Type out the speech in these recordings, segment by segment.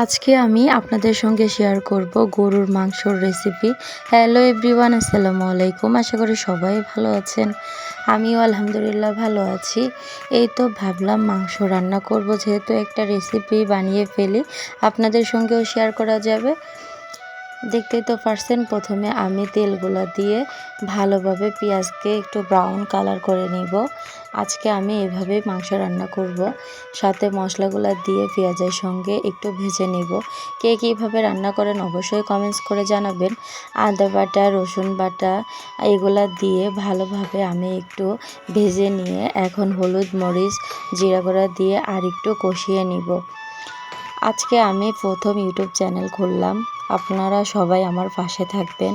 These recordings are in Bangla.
আজকে আমি আপনাদের সঙ্গে শেয়ার করব গরুর মাংসর রেসিপি। হ্যালো এভরিওয়ান, আসসালামু আলাইকুম। আশা করি সবাই ভালো আছেন। আমিও আলহামদুলিল্লাহ ভালো আছি। এই তো ভাবলাম মাংস রান্না করব, যেহেতু একটা রেসিপি বানিয়ে ফেলি, আপনাদের সঙ্গেও শেয়ার করা যাবে। দেখতেই তো পারছেন, প্রথমে আমি তেলগুলো দিয়ে ভালোভাবে পেঁয়াজকে একটু ব্রাউন কালার করে নিব। আজকে আমি এভাবে মাংস রান্না করব, সাথে মশলাগুলো দিয়ে পেঁয়াজের সঙ্গে একটু ভেজে নিব। কে কীভাবে রান্না করেন অবশ্যই কমেন্টস করে জানাবেন। আদা বাটা, রসুন বাটা এগুলা দিয়ে ভালোভাবে আমি একটু ভেজে নিয়ে এখন হলুদ, মরিচ, জিরা গুঁড়া দিয়ে আর একটু কষিয়ে নিব। আজকে আমি প্রথম ইউটিউব চ্যানেল খুললাম। আপনারা সবাই আমার পাশে থাকবেন,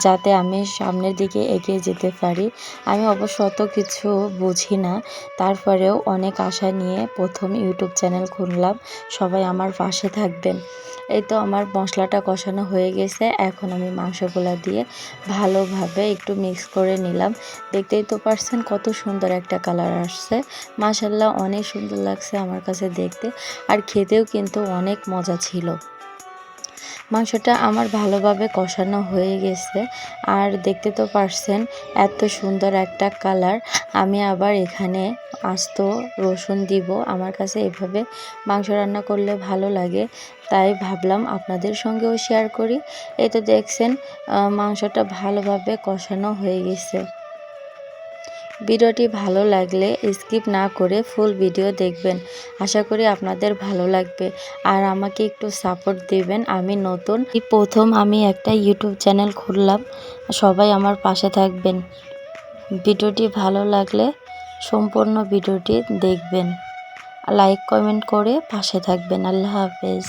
যাতে আমি সামনের দিকে এগিয়ে যেতে পারি। আমি অবশ্য অত কিছু বুঝি না, তারপরেও অনেক আশা নিয়ে প্রথম ইউটিউব চ্যানেল খুললাম। সবাই আমার পাশে থাকবেন। এই তো আমার মশলাটা কষানো হয়ে গেছে, এখন আমি মাংসগুলো দিয়ে ভালোভাবে একটু মিক্স করে নিলাম। দেখতেই তো পারছেন কত সুন্দর একটা কালার আসছে। মাশাআল্লাহ, অনেক সুন্দর লাগছে আমার কাছে দেখতে, আর খেতেও কিন্তু অনেক মজা ছিল। মাংসটা আমার ভালোভাবে কষানো হয়ে গেছে, আর দেখতে তো পারছেন এত সুন্দর একটা কালার। আমি আবার এখানে আস্ত রসুন দিব। আমার কাছে এভাবে মাংস রান্না করলে ভালো লাগে, তাই ভাবলাম আপনাদের সঙ্গেও শেয়ার করি। এই তো দেখছেন মাংসটা ভালোভাবে কষানো হয়ে গেছে। ভিডিওটি ভালো লাগলে স্কিপ না করে ফুল ভিডিও দেখবেন। আশা করি আপনাদের ভালো লাগবে, আর আমাকে একটু সাপোর্ট দিবেন। আমি নতুন, প্রথম আমি একটা ইউটিউব চ্যানেল খুললাম। সবাই আমার পাশে থাকবেন। ভিডিওটি ভালো লাগলে সম্পূর্ণ ভিডিওটি দেখবেন, লাইক কমেন্ট করে পাশে থাকবেন। আল্লাহ হাফেজ।